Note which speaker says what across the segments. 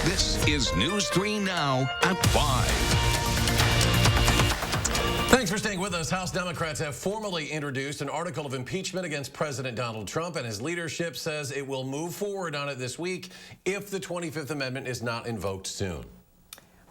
Speaker 1: This is News 3 Now at 5.
Speaker 2: Thanks for staying with us. House Democrats have formally introduced an article of impeachment against President Donald Trump, and his leadership says it will move forward on it this week if the 25th Amendment is not invoked soon.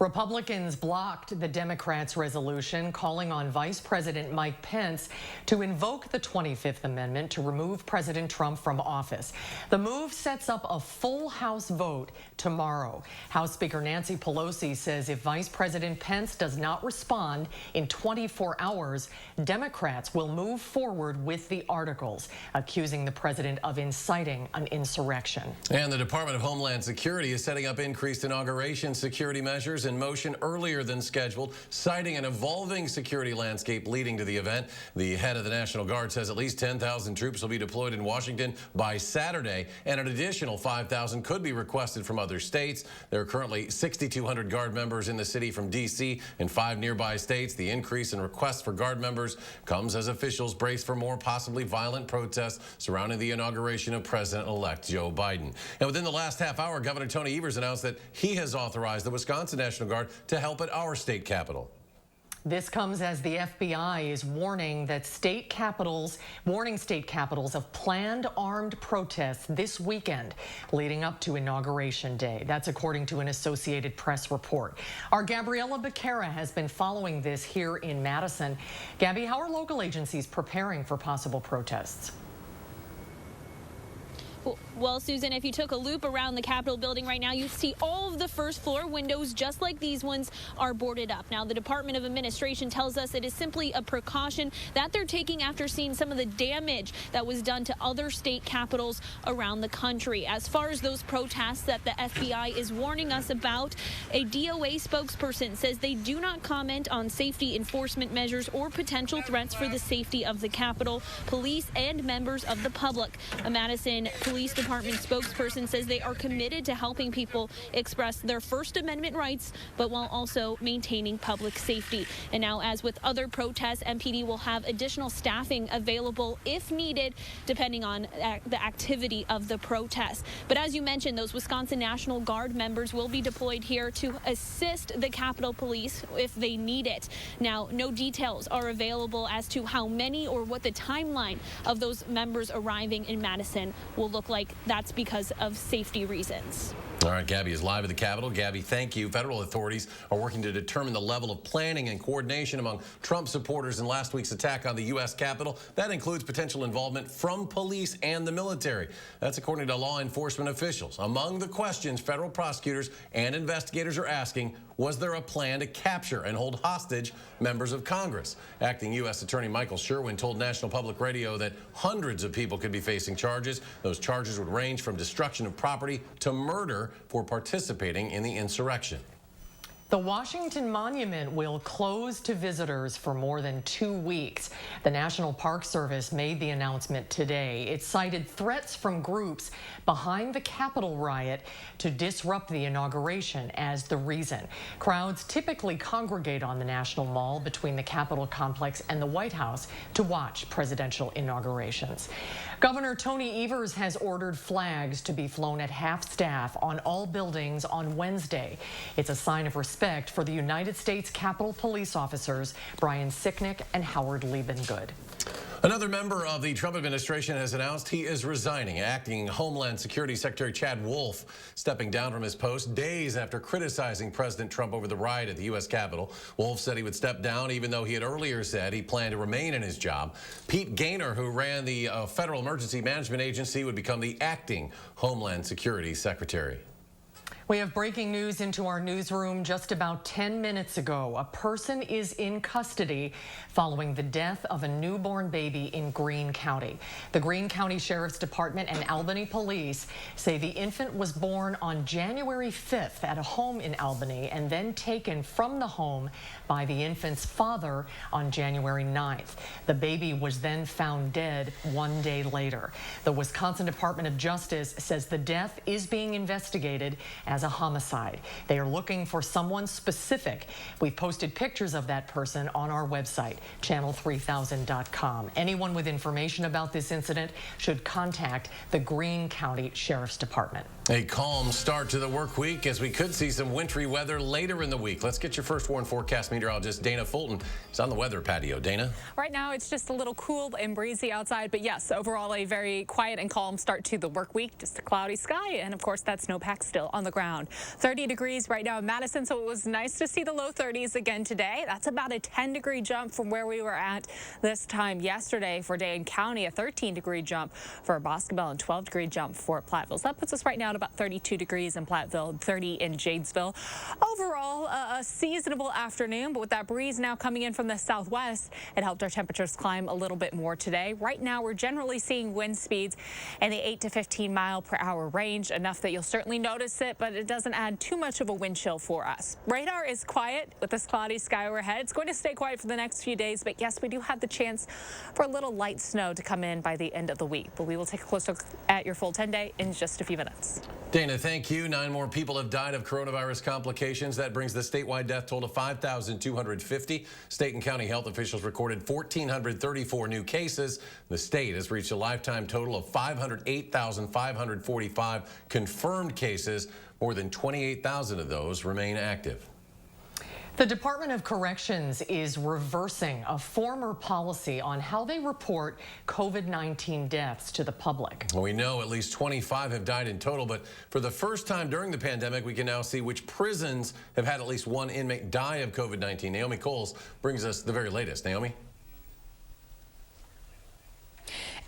Speaker 3: Republicans blocked the Democrats' resolution calling on Vice President Mike Pence to invoke the 25th Amendment to remove President Trump from office. The move sets up a full House vote tomorrow. House Speaker Nancy Pelosi says if Vice President Pence does not respond in 24 hours, Democrats will move forward with the articles, accusing the president of inciting an insurrection.
Speaker 2: And the Department of Homeland Security is setting up increased inauguration security measures in motion earlier than scheduled, citing an evolving security landscape leading to the event. The head of the National Guard says at least 10,000 troops will be deployed in Washington by Saturday, and an additional 5,000 could be requested from other states. There are currently 6,200 Guard members in the city from D.C. and 5 nearby states. The increase in requests for Guard members comes as officials brace for more possibly violent protests surrounding the inauguration of President-elect Joe Biden. And within the last half hour, Governor Tony Evers announced that he has authorized the Wisconsin National Guard to help at our state capitol.
Speaker 3: This comes as the FBI is warning state capitals of planned armed protests this weekend leading up to Inauguration Day. That's according to an Associated Press report. Our Gabriella Becerra has been following this here in Madison. Gabby, how are local agencies preparing for possible protests?
Speaker 4: Well, Susan, if you took a loop around the Capitol building right now, you see all of the first floor windows, just like these ones, are boarded up. Now, the Department of Administration tells us it is simply a precaution that they're taking after seeing some of the damage that was done to other state capitals around the country. As far as those protests that the FBI is warning us about, a DOA spokesperson says they do not comment on safety enforcement measures or potential threats for the safety of the Capitol, police, and members of the public. A Madison Police Department spokesperson says they are committed to helping people express their First Amendment rights, but while also maintaining public safety. And now, as with other protests, MPD will have additional staffing available if needed, depending on the activity of the protest. But as you mentioned, those Wisconsin National Guard members will be deployed here to assist the Capitol Police if they need it. Now, no details are available as to how many or what the timeline of those members arriving in Madison will look like. That's because of safety reasons.
Speaker 2: All right, Gabby is live at the Capitol. Gabby, thank you. Federal authorities are working to determine the level of planning and coordination among Trump supporters in last week's attack on the U.S. Capitol. That includes potential involvement from police and the military. That's according to law enforcement officials. Among the questions federal prosecutors and investigators are asking, was there a plan to capture and hold hostage members of Congress? Acting U.S. Attorney Michael Sherwin told National Public Radio that hundreds of people could be facing charges. Those charges would range from destruction of property to murder for participating in the insurrection.
Speaker 3: The Washington Monument will close to visitors for more than 2 weeks. The National Park Service made the announcement today. It cited threats from groups behind the Capitol riot to disrupt the inauguration as the reason. Crowds typically congregate on the National Mall between the Capitol complex and the White House to watch presidential inaugurations. Governor Tony Evers has ordered flags to be flown at half-staff on all buildings on Wednesday. It's a sign of respect for the United States Capitol Police officers Brian Sicknick and Howard Liebengood.
Speaker 2: Another member of the Trump administration has announced he is resigning. Acting Homeland Security Secretary Chad Wolf stepping down from his post days after criticizing President Trump over the riot at the U.S. Capitol. Wolf said he would step down even though he had earlier said he planned to remain in his job. Pete Gaynor, who ran the Federal Emergency Management Agency, would become the acting Homeland Security Secretary.
Speaker 3: We have breaking news into our newsroom just about 10 minutes ago. A person is in custody following the death of a newborn baby in Greene County. The Greene County Sheriff's Department and Albany Police say the infant was born on January 5th at a home in Albany and then taken from the home by the infant's father on January 9th. The baby was then found dead 1 day later. The Wisconsin Department of Justice says the death is being investigated as a homicide. They are looking for someone specific. We've posted pictures of that person on our website, channel3000.com. Anyone with information about this incident should contact the Greene County Sheriff's Department.
Speaker 2: A calm start to the work week as we could see some wintry weather later in the week. Let's get your first warn forecast meteorologist Dana Fulton. He's on the weather patio. Dana?
Speaker 5: Right now it's just a little cool and breezy outside, but yes, overall a very quiet and calm start to the work week. Just a cloudy sky and of course that snowpack still on the ground. 30 degrees right now in Madison, so it was nice to see the low 30s again today. That's about a 10-degree jump from where we were at this time yesterday for Dane County, a 13-degree jump for Boscobel and 12-degree jump for Platteville. So that puts us right now at about 32 degrees in Platteville, 30 in Jadesville. Overall, a seasonable afternoon, but with that breeze now coming in from the southwest, it helped our temperatures climb a little bit more today. Right now, we're generally seeing wind speeds in the 8 to 15 mile per hour range, enough that you'll certainly notice it, but it doesn't add too much of a wind chill for us. Radar is quiet with this cloudy sky overhead. It's going to stay quiet for the next few days, but yes, we do have the chance for a little light snow to come in by the end of the week. But we will take a closer look at your full 10-day in just a few minutes.
Speaker 2: Dana, thank you. 9 more people have died of coronavirus complications. That brings the statewide death toll to 5,250. State and county health officials recorded 1,434 new cases. The state has reached a lifetime total of 508,545 confirmed cases. More than 28,000 of those remain active.
Speaker 3: The Department of Corrections is reversing a former policy on how they report COVID-19 deaths to the public.
Speaker 2: We know at least 25 have died in total, but for the first time during the pandemic, we can now see which prisons have had at least one inmate die of COVID-19. Naomi Coles brings us the very latest. Naomi?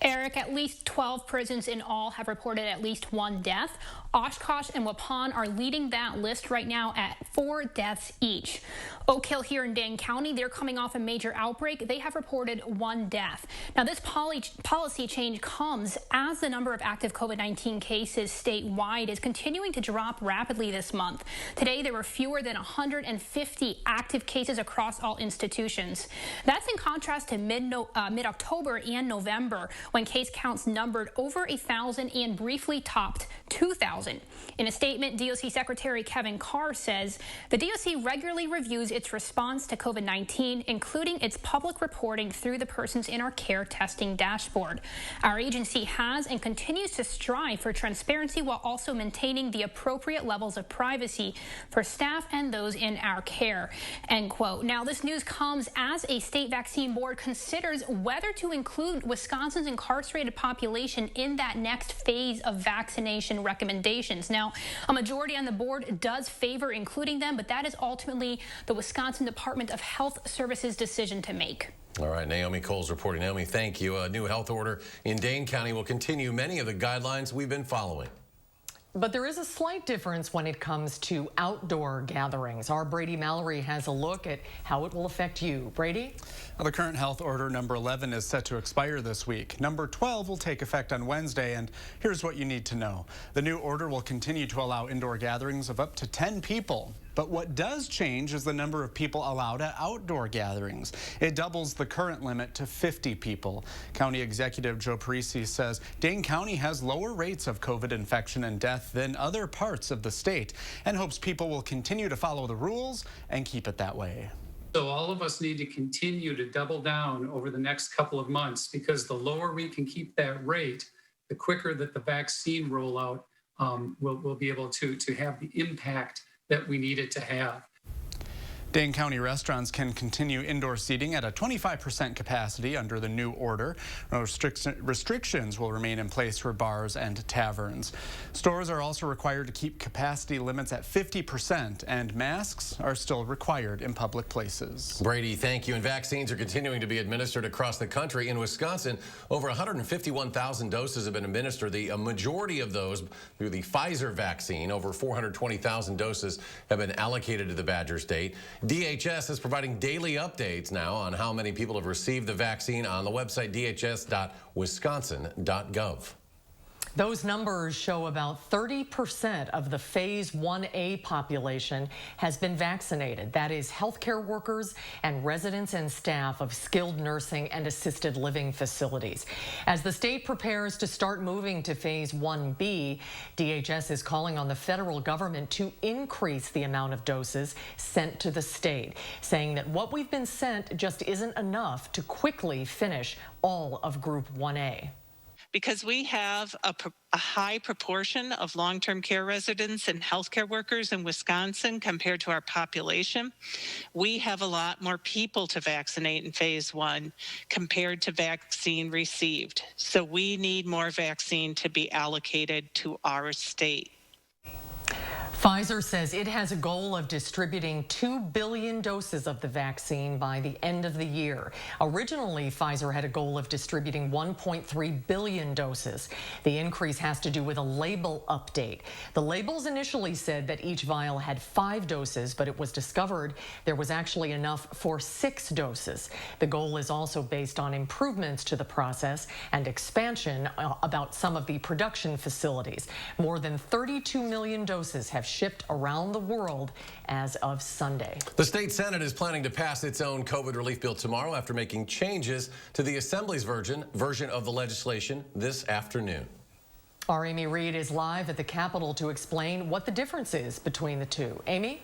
Speaker 6: Eric, at least 12 prisons in all have reported at least one death. Oshkosh and Waupun are leading that list right now at 4 deaths each. Oak Hill here in Dane County, they're coming off a major outbreak. They have reported 1 death. Now, this policy change comes as the number of active COVID-19 cases statewide is continuing to drop rapidly this month. Today, there were fewer than 150 active cases across all institutions. That's in contrast to mid-October and November, when case counts numbered over 1,000 and briefly topped 2,000. In a statement, DOC Secretary Kevin Carr says the DOC regularly reviews its response to COVID-19, including its public reporting through the Persons in Our Care testing dashboard. Our agency has and continues to strive for transparency while also maintaining the appropriate levels of privacy for staff and those in our care, end quote. Now, this news comes as a state vaccine board considers whether to include Wisconsin's incarcerated population in that next phase of vaccination recommendations. Now, a majority on the board does favor including them, but that is ultimately the Wisconsin Department of Health Services decision to make.
Speaker 2: All right, Naomi Coles reporting. Naomi, thank you. A new health order in Dane County will continue many of the guidelines we've been following.
Speaker 3: But there is a slight difference when it comes to outdoor gatherings. Our Brady Mallory has a look at how it will affect you. Brady?
Speaker 7: Well, the current health order number 11 is set to expire this week. Number 12 will take effect on Wednesday, and here's what you need to know. The new order will continue to allow indoor gatherings of up to 10 people. But what does change is the number of people allowed at outdoor gatherings. It doubles the current limit to 50 people. County Executive Joe Parisi says Dane County has lower rates of COVID infection and death than other parts of the state and hopes people will continue to follow the rules and keep it that way.
Speaker 8: So all of us need to continue to double down over the next couple of months, because the lower we can keep that rate, the quicker that the vaccine rollout will be able to have the impact that we need it to have.
Speaker 7: Dane County restaurants can continue indoor seating at a 25% capacity under the new order. Restrictions will remain in place for bars and taverns. Stores are also required to keep capacity limits at 50%, and masks are still required in public places.
Speaker 2: Brady, thank you. And vaccines are continuing to be administered across the country. In Wisconsin, over 151,000 doses have been administered. A majority of those through the Pfizer vaccine. Over 420,000 doses have been allocated to the Badger State. DHS is providing daily updates now on how many people have received the vaccine on the website dhs.wisconsin.gov.
Speaker 3: Those numbers show about 30% of the Phase 1A population has been vaccinated. That is healthcare workers and residents and staff of skilled nursing and assisted living facilities. As the state prepares to start moving to Phase 1B, DHS is calling on the federal government to increase the amount of doses sent to the state, saying that what we've been sent just isn't enough to quickly finish all of Group 1A.
Speaker 9: Because we have a high proportion of long-term care residents and healthcare workers in Wisconsin compared to our population. We have a lot more people to vaccinate in phase 1 compared to vaccine received. So we need more vaccine to be allocated to our state.
Speaker 3: Pfizer says it has a goal of distributing 2 billion doses of the vaccine by the end of the year. Originally, Pfizer had a goal of distributing 1.3 billion doses. The increase has to do with a label update. The labels initially said that each vial had 5 doses, but it was discovered there was actually enough for 6 doses. The goal is also based on improvements to the process and expansion about some of the production facilities. More than 32 million doses have shipped around the world as of Sunday.
Speaker 2: The state Senate is planning to pass its own COVID relief bill tomorrow after making changes to the Assembly's version of the legislation this afternoon.
Speaker 3: Our Amy Reed is live at the Capitol to explain what the difference is between the two. Amy?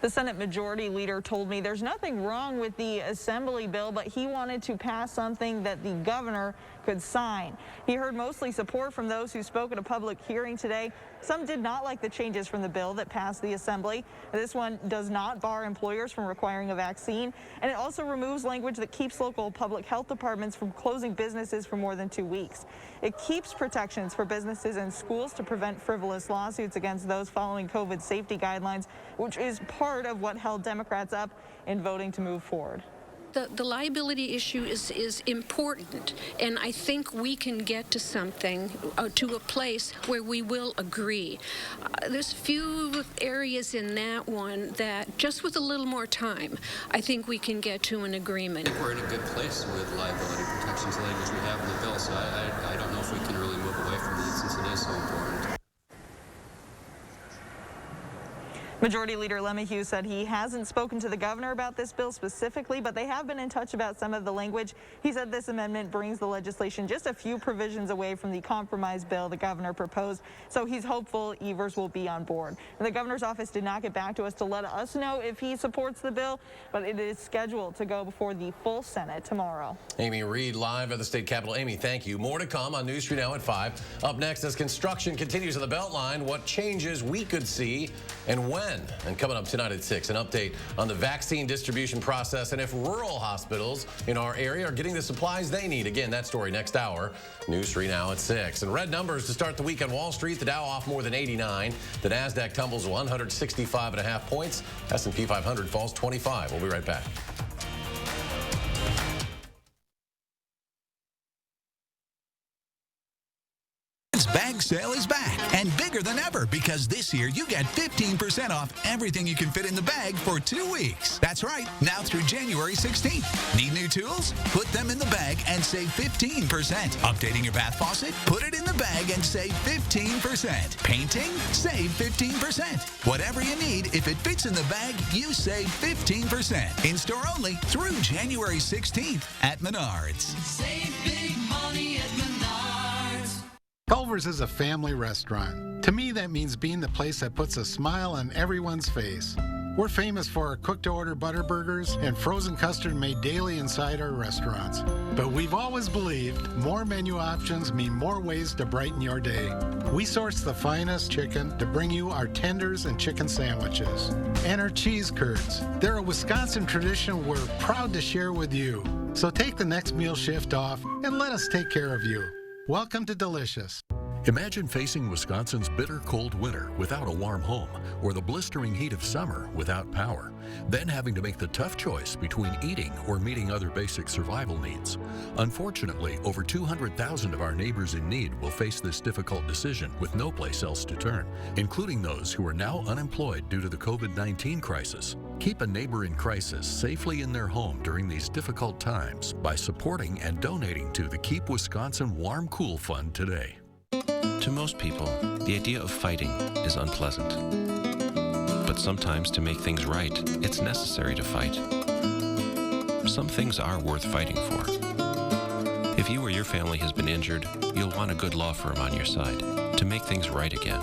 Speaker 10: The Senate Majority Leader told me there's nothing wrong with the Assembly bill, but he wanted to pass something that the governor could sign. He heard mostly support from those who spoke at a public hearing today. Some did not like the changes from the bill that passed the Assembly. This one does not bar employers from requiring a vaccine, and it also removes language that keeps local public health departments from closing businesses for more than 2 weeks. It keeps protections for businesses and schools to prevent frivolous lawsuits against those following COVID safety guidelines, which is part of what held Democrats up in voting to move forward.
Speaker 11: The liability issue is important, and I think we can get to something, to a place where we will agree. There's few areas in that one that, just with a little more time, I think we can get to an agreement.
Speaker 12: I think we're in a good place with liability protections language we have in the bill, so I don't know if we can really move away from that since it is so important.
Speaker 10: Majority Leader LeMahieu said he hasn't spoken to the governor about this bill specifically, but they have been in touch about some of the language. He said this amendment brings the legislation just a few provisions away from the compromise bill the governor proposed, so he's hopeful Evers will be on board. And the governor's office did not get back to us to let us know if he supports the bill, but it is scheduled to go before the full Senate tomorrow.
Speaker 2: Amy Reed live at the state capitol. Amy, thank you. More to come on News 3 Now at 5. Up next, as construction continues on the Beltline, what changes we could see and when. And coming up tonight at 6, an update on the vaccine distribution process and if rural hospitals in our area are getting the supplies they need. Again, that story next hour. News 3 Now at 6. And red numbers to start the week on Wall Street. The Dow off more than 89. The NASDAQ tumbles 165.5 points. S&P 500 falls 25. We'll be right back.
Speaker 1: Bag sale is back and bigger than ever because this year you get 15% off everything you can fit in the bag for 2 weeks. That's right, now through January 16th. Need new tools? Put them in the bag and save 15%. Updating your bath faucet? Put it in the bag and save 15%. Painting? Save 15%. Whatever you need, if it fits in the bag, you save 15%. In store only through January 16th at Menards.
Speaker 13: Save big money at Menards.
Speaker 14: Culver's is a family restaurant. To me, that means being the place that puts a smile on everyone's face. We're famous for our cooked-to-order butter burgers and frozen custard made daily inside our restaurants. But we've always believed more menu options mean more ways to brighten your day. We source the finest chicken to bring you our tenders and chicken sandwiches. And our cheese curds. They're a Wisconsin tradition we're proud to share with you. So take the next meal shift off and let us take care of you. Welcome to Delicious.
Speaker 15: Imagine facing Wisconsin's bitter cold winter without a warm home, or the blistering heat of summer without power, then having to make the tough choice between eating or meeting other basic survival needs. Unfortunately, over 200,000 of our neighbors in need will face this difficult decision with no place else to turn, including those who are now unemployed due to the COVID-19 crisis. Keep a neighbor in crisis safely in their home during these difficult times by supporting and donating to the Keep Wisconsin Warm Cool Fund today.
Speaker 16: To most people, the idea of fighting is unpleasant. But sometimes to make things right, it's necessary to fight. Some things are worth fighting for. If you or your family has been injured, you'll want a good law firm on your side to make things right again.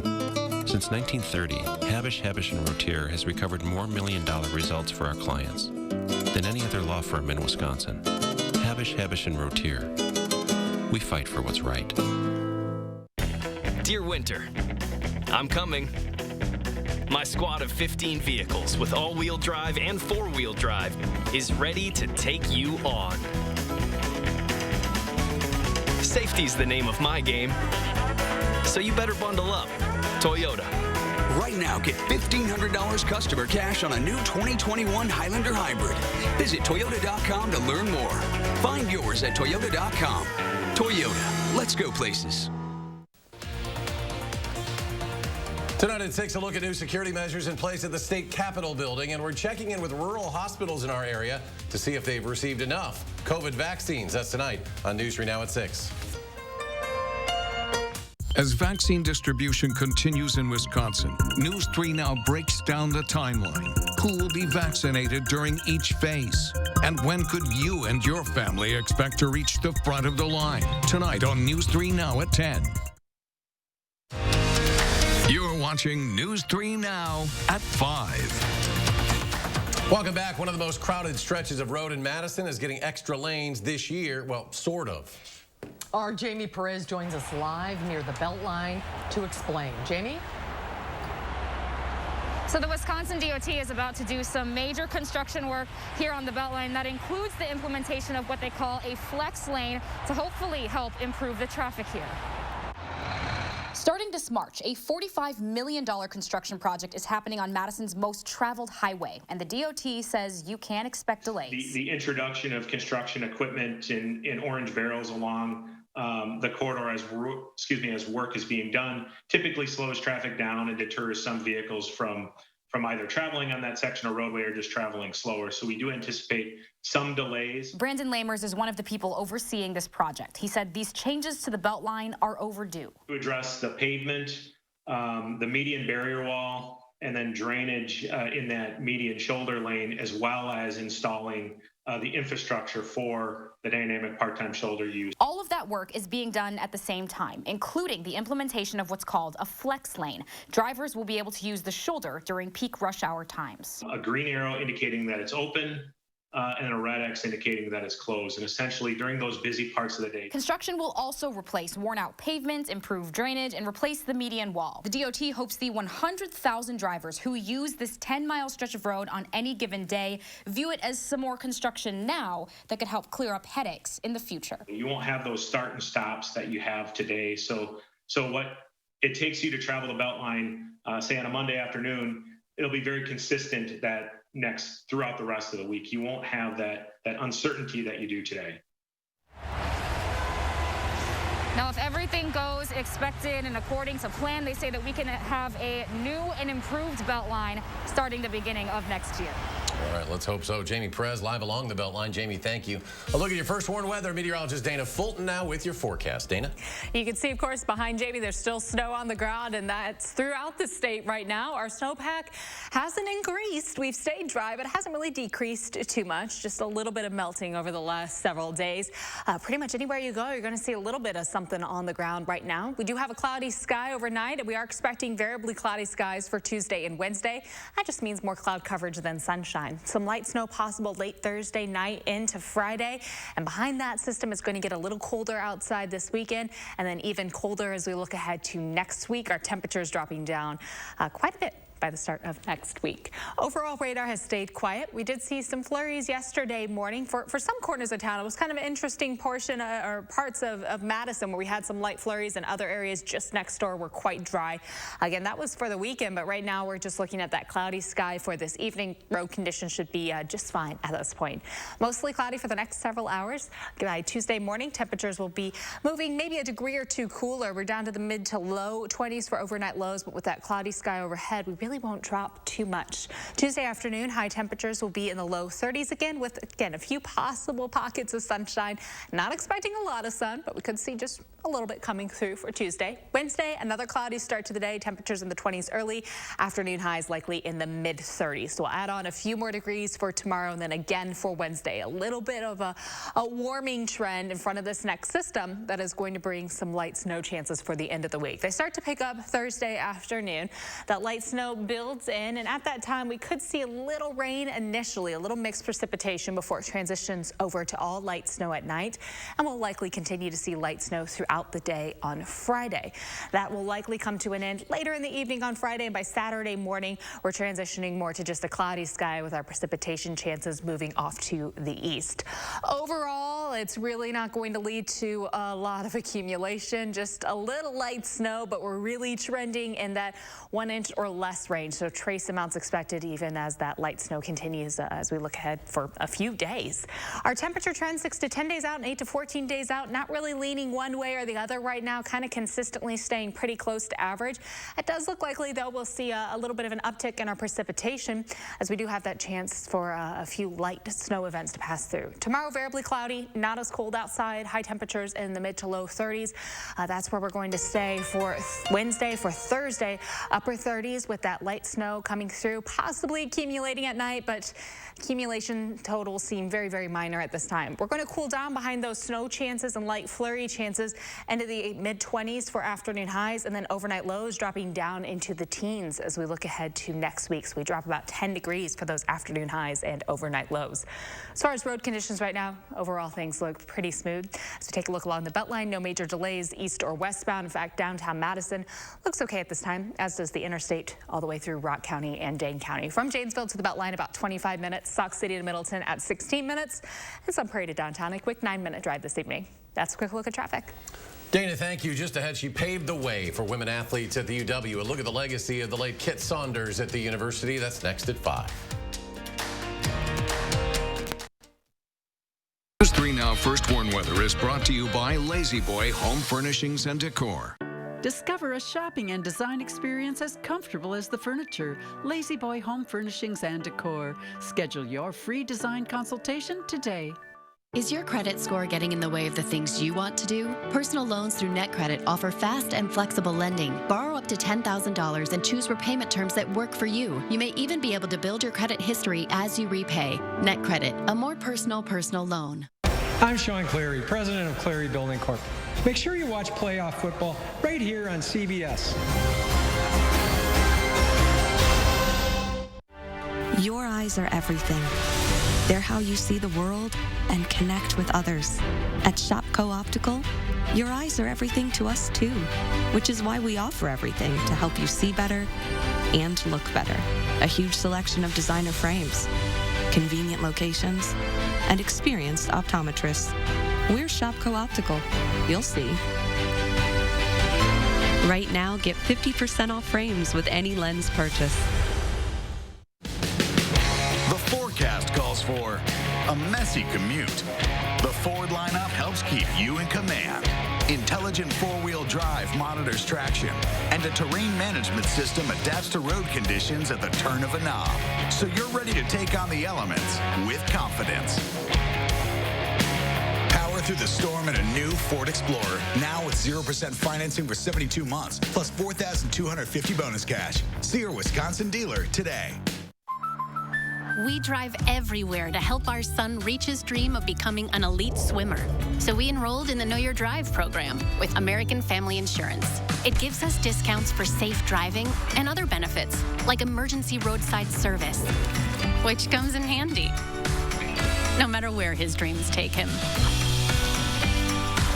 Speaker 16: Since 1930, Habish, & Rotier has recovered more million-dollar results for our clients than any other law firm in Wisconsin. Habish, Habish, and Rotier. We fight for what's right.
Speaker 17: Dear Winter, I'm coming. My squad of 15 vehicles with all-wheel drive and four-wheel drive is ready to take you on. Safety's the name of my game, so you better bundle up. Toyota.
Speaker 18: Right now, get $1,500 customer cash on a new 2021 Highlander Hybrid. Visit Toyota.com to learn more. Find yours at Toyota.com. Toyota, let's go places.
Speaker 2: Tonight at 6, a look at new security measures in place at the state capitol building, and we're checking in with rural hospitals in our area to see if they've received enough COVID vaccines. That's tonight on News 3 Now at 6.
Speaker 19: As vaccine distribution continues in Wisconsin, News 3 Now breaks down the timeline. Who will be vaccinated during each phase? And when could you and your family expect to reach the front of the line? Tonight on News 3 Now at 10. You're watching News 3 Now at 5.
Speaker 2: Welcome back. One of the most crowded stretches of road in Madison is getting extra lanes this year. Well, sort of.
Speaker 3: Our Jamie Perez joins us live near the Beltline to explain. Jamie?
Speaker 20: So the Wisconsin DOT is about to do some major construction work here on the Beltline that includes the implementation of what they call a flex lane to hopefully help improve the traffic here.
Speaker 21: Starting this March, a $45 million construction project is happening on Madison's most traveled highway, and the DOT says you can expect delays.
Speaker 22: The introduction of construction equipment in orange barrels along the corridor as work is being done typically slows traffic down and deters some vehicles from either traveling on that section of roadway or just traveling slower. So we do anticipate some delays.
Speaker 21: Brandon Lamers is one of the people overseeing this project. He said these changes to the Beltline are overdue.
Speaker 22: To address the pavement, the median barrier wall, and then drainage in that median shoulder lane, as well as installing the infrastructure for the dynamic part-time shoulder use.
Speaker 21: All of that work is being done at the same time, including the implementation of what's called a flex lane. Drivers will be able to use the shoulder during peak rush hour times.
Speaker 22: A green arrow indicating that it's open, and a red X indicating that it's closed. And essentially, during those busy parts of the day.
Speaker 21: Construction will also replace worn-out pavements, improve drainage, and replace the median wall. The DOT hopes the 100,000 drivers who use this 10-mile stretch of road on any given day view it as some more construction now that could help clear up headaches in the future.
Speaker 22: You won't have those start and stops that you have today. So what it takes you to travel the Beltline, say on a Monday afternoon, it'll be very consistent that throughout the rest of the week. You won't have that uncertainty that you do today.
Speaker 20: Now, if everything goes expected and according to plan, they say that we can have a new and improved Beltline starting the beginning of next year.
Speaker 2: All right, let's hope so. Jamie Perez live along the Beltline. Jamie, thank you. A look at your first warned weather. Meteorologist Dana Fulton now with your forecast. Dana?
Speaker 5: You can see, of course, behind Jamie, there's still snow on the ground, and that's throughout the state right now. Our snowpack hasn't increased. We've stayed dry, but it hasn't really decreased too much. Just a little bit of melting over the last several days. Pretty much anywhere you go, you're going to see a little bit of something on the ground right now. We do have a cloudy sky overnight, and we are expecting variably cloudy skies for Tuesday and Wednesday. That just means more cloud coverage than sunshine. Some light snow possible late Thursday night into Friday. And behind that system, it's going to get a little colder outside this weekend, and then even colder as we look ahead to next week. Our temperatures dropping down quite a bit by the start of next week. Overall, radar has stayed quiet. We did see some flurries yesterday morning for some corners of town. It was kind of an interesting portion or parts of Madison where we had some light flurries, and other areas just next door were quite dry. Again, that was for the weekend, but right now we're just looking at that cloudy sky for this evening. Road conditions should be just fine at this point. Mostly cloudy for the next several hours. By Tuesday morning, temperatures will be moving maybe a degree or two cooler. We're down to the mid to low 20s for overnight lows, but with that cloudy sky overhead, we really won't drop too much. Tuesday afternoon, high temperatures will be in the low 30s again, with again a few possible pockets of sunshine. Not expecting a lot of sun, but we could see just a little bit coming through for Tuesday. Wednesday, another cloudy start to the day. Temperatures in the 20s early. Afternoon highs likely in the mid 30s. So we'll add on a few more degrees for tomorrow, and then again for Wednesday. A little bit of a warming trend in front of this next system that is going to bring some light snow chances for the end of the week. They start to pick up Thursday afternoon. That light snow builds in, and at that time we could see a little rain initially, a little mixed precipitation before it transitions over to all light snow at night, and we'll likely continue to see light snow throughout the day on Friday. That will likely come to an end later in the evening on Friday, and by Saturday morning we're transitioning more to just a cloudy sky with our precipitation chances moving off to the east. Overall, it's really not going to lead to a lot of accumulation, just a little light snow, but we're really trending in that 1 inch or less range, so trace amounts expected even as that light snow continues as we look ahead for a few days. Our temperature trend 6 to 10 days out and 8 to 14 days out, not really leaning one way or the other right now, kind of consistently staying pretty close to average. It does look likely, though, we'll see a little bit of an uptick in our precipitation as we do have that chance for a few light snow events to pass through. Tomorrow, variably cloudy, not as cold outside, high temperatures in the mid to low 30s. That's where we're going to stay for Wednesday. For Thursday, upper 30s with that light snow coming through, possibly accumulating at night, but accumulation totals seem very, very minor at this time. We're going to cool down behind those snow chances and light flurry chances into the mid-20s for afternoon highs, and then overnight lows dropping down into the teens as we look ahead to next week. So we drop about 10 degrees for those afternoon highs and overnight lows. As far as road conditions right now, overall things look pretty smooth. As we take a look along the Beltline, no major delays east or westbound. In fact, downtown Madison looks okay at this time, as does the interstate all the way through Rock County and Dane County. From Janesville to the Beltline, about 25 minutes. Sauk City to Middleton at 16 minutes. And Sun Prairie to downtown, a quick 9-minute drive this evening. That's a quick look at traffic.
Speaker 2: Dana, thank you. Just ahead, she paved the way for women athletes at the UW. A look at the legacy of the late Kit Saunders at the university. That's next at 5.
Speaker 19: News 3 Now First Warn Weather is brought to you by Lazy Boy Home Furnishings and Decor.
Speaker 4: Discover a shopping and design experience as comfortable as the furniture. Lazy Boy Home Furnishings and Decor. Schedule your free design consultation today.
Speaker 6: Is your credit score getting in the way of the things you want to do? Personal loans through NetCredit offer fast and flexible lending. Borrow up to $10,000 and choose repayment terms that work for you. You may even be able to build your credit history as you repay. NetCredit, a more personal loan.
Speaker 23: I'm Sean Clary, president of Clary Building Corp. Make sure you watch playoff football right here on CBS.
Speaker 24: Your eyes are everything. They're how you see the world and connect with others. At Shopco Optical, your eyes are everything to us too, which is why we offer everything to help you see better and look better. A huge selection of designer frames, convenient locations, and experienced optometrists. We're Shopco Optical. You'll see. Right now, get 50% off frames with any lens purchase.
Speaker 25: The forecast calls for a messy commute. The Ford lineup helps keep you in command. Intelligent four-wheel drive monitors traction, and a terrain management system adapts to road conditions at the turn of a knob, so you're ready to take on the elements with confidence. Power through the storm in a new Ford Explorer, now with 0% financing for 72 months, plus $4,250 bonus cash. See your Wisconsin dealer today.
Speaker 26: We drive everywhere to help our son reach his dream of becoming an elite swimmer. So we enrolled in the Know Your Drive program with American Family Insurance. It gives us discounts for safe driving and other benefits, like emergency roadside service, which comes in handy, no matter where his dreams take him.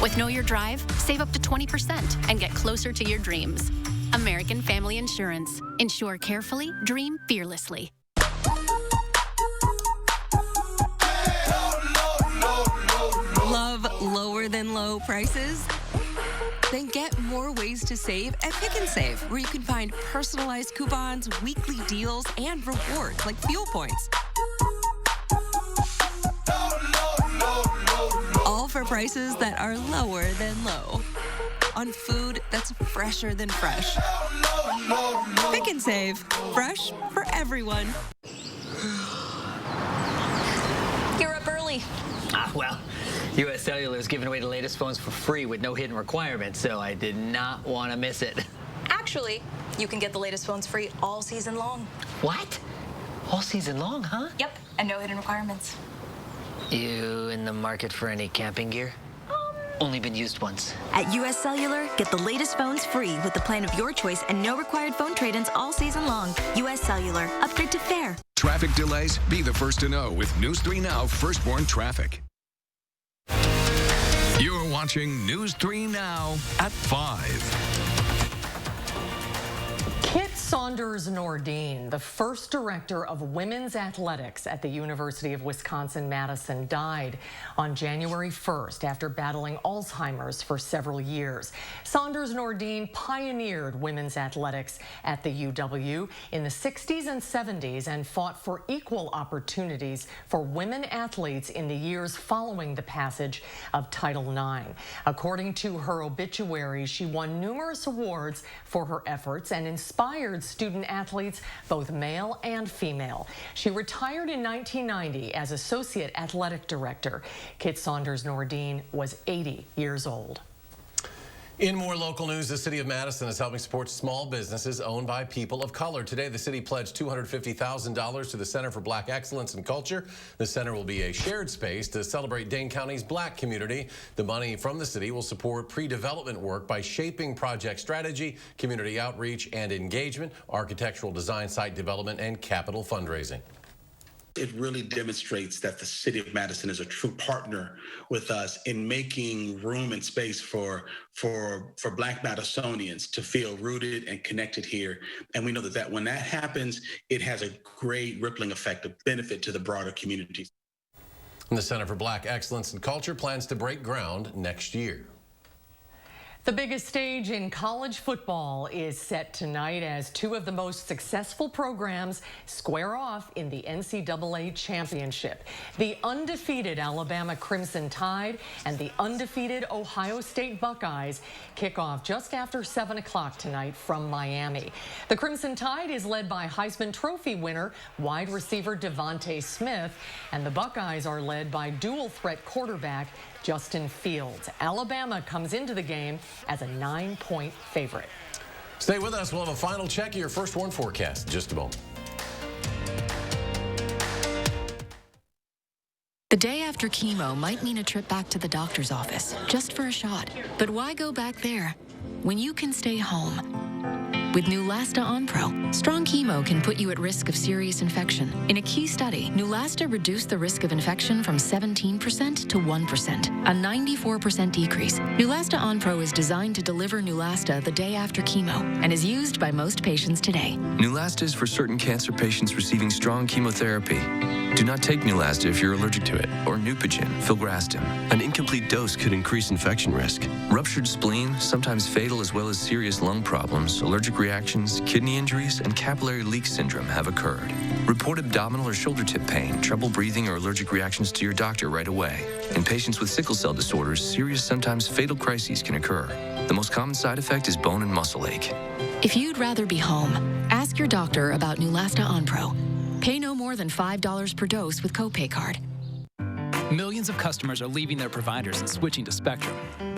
Speaker 26: With Know Your Drive, save up to 20% and get closer to your dreams. American Family Insurance. Insure carefully, dream fearlessly.
Speaker 27: Love lower than low prices? Then get more ways to save at Pick and Save, where you can find personalized coupons, weekly deals, and rewards like fuel points. All for prices that are lower than low. On food that's fresher than fresh. Pick and Save. Fresh for everyone.
Speaker 28: You're up early.
Speaker 29: Well, U.S. Cellular is giving away the latest phones for free with no hidden requirements, so I did not want to miss it.
Speaker 28: Actually, you can get the latest phones free all season long.
Speaker 29: What? All season long, huh?
Speaker 28: Yep, and no hidden requirements.
Speaker 29: You in the market for any camping gear? only been used once.
Speaker 1: At US Cellular, get the latest phones free with the plan of your choice and no required phone trade-ins all season long. US Cellular, upgrade to fair.
Speaker 19: Traffic delays? Be the first to know with News 3 Now Firstborn Traffic. You're watching News 3 Now at 5.
Speaker 3: Kit Saunders Nordine, the first director of women's athletics at the University of Wisconsin-Madison, died on January 1st after battling Alzheimer's for several years. Saunders Nordine pioneered women's athletics at the UW in the 60s and 70s and fought for equal opportunities for women athletes in the years following the passage of Title IX. According to her obituary, she won numerous awards for her efforts and inspired student athletes, both male and female. She retired in 1990 as Associate Athletic Director. Kit Saunders Nordine was 80 years old.
Speaker 2: In more local news, the city of Madison is helping support small businesses owned by people of color. Today, the city pledged $250,000 to the Center for Black Excellence and Culture. The center will be a shared space to celebrate Dane County's black community. The money from the city will support pre-development work by shaping project strategy, community outreach and engagement, architectural design, site development, and capital fundraising.
Speaker 7: It really demonstrates that the city of Madison is a true partner with us in making room and space for Black Madisonians to feel rooted and connected here. And we know that when that happens, it has a great rippling effect of benefit to the broader community.
Speaker 2: And the Center for Black Excellence and Culture plans to break ground next year.
Speaker 3: The biggest stage in college football is set tonight as two of the most successful programs square off in the NCAA championship. The undefeated Alabama Crimson Tide and the undefeated Ohio State Buckeyes kick off just after 7 o'clock tonight from Miami. The Crimson Tide is led by Heisman Trophy winner wide receiver Devontae Smith, and the Buckeyes are led by dual threat quarterback Justin Fields. Alabama comes into the game as a 9-point favorite.
Speaker 2: Stay with us. We'll have a final check of your first warn forecast in just a moment.
Speaker 8: The day after chemo might mean a trip back to the doctor's office, just for a shot. But why go back there when you can stay home? With Neulasta Onpro, strong chemo can put you at risk of serious infection. In a key study, Neulasta reduced the risk of infection from 17% to 1%, a 94% decrease. Neulasta Onpro is designed to deliver Neulasta the day after chemo and is used by most patients today.
Speaker 9: Neulasta is for certain cancer patients receiving strong chemotherapy. Do not take Neulasta if you're allergic to it, or Neupogen, filgrastim. An incomplete dose could increase infection risk. Ruptured spleen, sometimes fatal, as well as serious lung problems, allergic reactions, kidney injuries, and capillary leak syndrome have occurred. Report abdominal or shoulder tip pain, trouble breathing, or allergic reactions to your doctor right away. In patients with sickle cell disorders, serious, sometimes fatal crises can occur. The most common side effect is bone and muscle ache.
Speaker 8: If you'd rather be home, ask your doctor about Neulasta Onpro. Pay no more than $5 per dose with copay card.
Speaker 10: Millions of customers are leaving their providers and switching to Spectrum.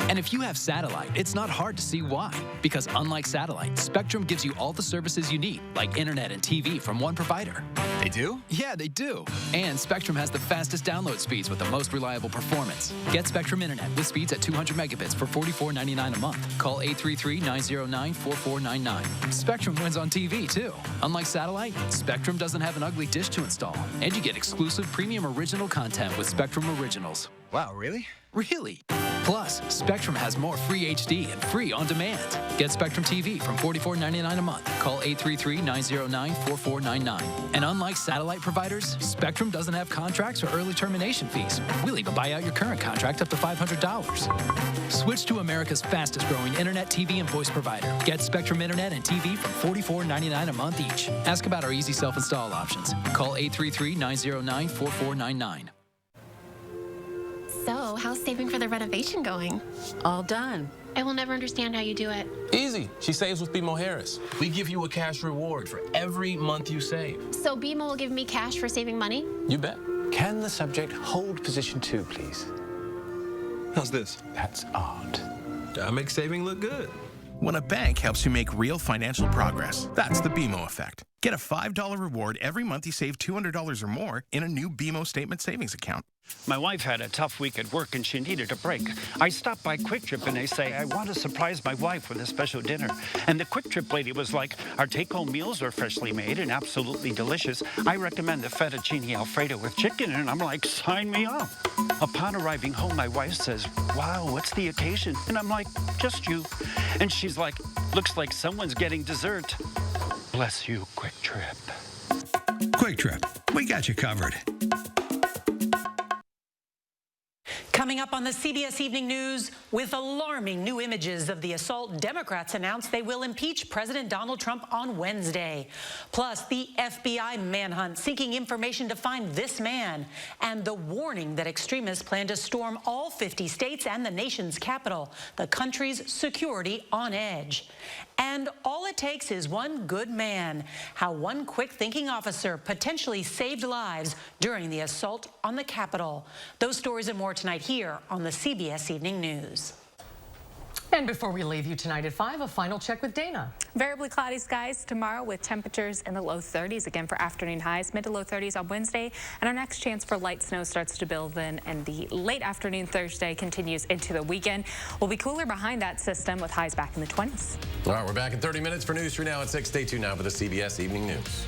Speaker 10: And if you have satellite, it's not hard to see why. Because unlike satellite, Spectrum gives you all the services you need, like internet and TV from one provider.
Speaker 11: They do?
Speaker 10: Yeah, they do. And Spectrum has the fastest download speeds with the most reliable performance. Get Spectrum Internet with speeds at 200 megabits for $44.99 a month. Call 833-909-4499. Spectrum wins on TV, too. Unlike satellite, Spectrum doesn't have an ugly dish to install. And you get exclusive premium original content with Spectrum Originals.
Speaker 11: Wow, really?
Speaker 10: Really. Plus, Spectrum has more free HD and free on demand. Get Spectrum TV from $44.99 a month. Call 833-909-4499. And unlike satellite providers, Spectrum doesn't have contracts or early termination fees. We'll even buy out your current contract up to $500. Switch to America's fastest growing internet, TV, and voice provider. Get Spectrum Internet and TV from $44.99 a month each. Ask about our easy self-install options. Call 833-909-4499.
Speaker 12: So, how's saving for the renovation going?
Speaker 13: All done.
Speaker 12: I will never understand how you do it.
Speaker 13: Easy. She saves with BMO Harris. We give you a cash reward for every month you save.
Speaker 12: So BMO will give me cash for saving money?
Speaker 13: You bet.
Speaker 14: Can the subject hold position 2, please?
Speaker 13: How's this?
Speaker 14: That's art.
Speaker 13: I make saving look good.
Speaker 30: When a bank helps you make real financial progress, that's the BMO effect.
Speaker 5: Get a $5 reward every month you save $200 or more in a new BMO Statement Savings account.
Speaker 11: My wife had a tough week at work and she needed a break. I stopped by Quick Trip and they say, I want to surprise my wife with a special dinner. And the Quick Trip lady was like, our take-home meals are freshly made and absolutely delicious. I recommend the fettuccine Alfredo with chicken. And I'm like, sign me up. Upon arriving home, my wife says, wow, what's the occasion? And I'm like, just you. And she's like, looks like someone's getting dessert. Bless you, Quick Trip.
Speaker 15: Quick Trip, we got you covered.
Speaker 16: Coming up on the CBS Evening News, with alarming new images of the assault, Democrats announced they will impeach President Donald Trump on Wednesday. Plus, the FBI manhunt seeking information to find this man, and the warning that extremists plan to storm all 50 states and the nation's capital, the country's security on edge. And all it takes is one good man. How one quick-thinking officer potentially saved lives during the assault on the Capitol. Those stories and more tonight here on the CBS Evening News.
Speaker 3: And before we leave you tonight at 5, a final check with Dana.
Speaker 17: Variably cloudy skies tomorrow with temperatures in the low 30s again for afternoon highs, mid to low 30s on Wednesday. And our next chance for light snow starts to build then, and the late afternoon Thursday continues into the weekend. We'll be cooler behind that system with highs back in the 20s.
Speaker 2: All right, we're back in 30 minutes for News 3 Now at 6. Stay tuned now for the CBS Evening News.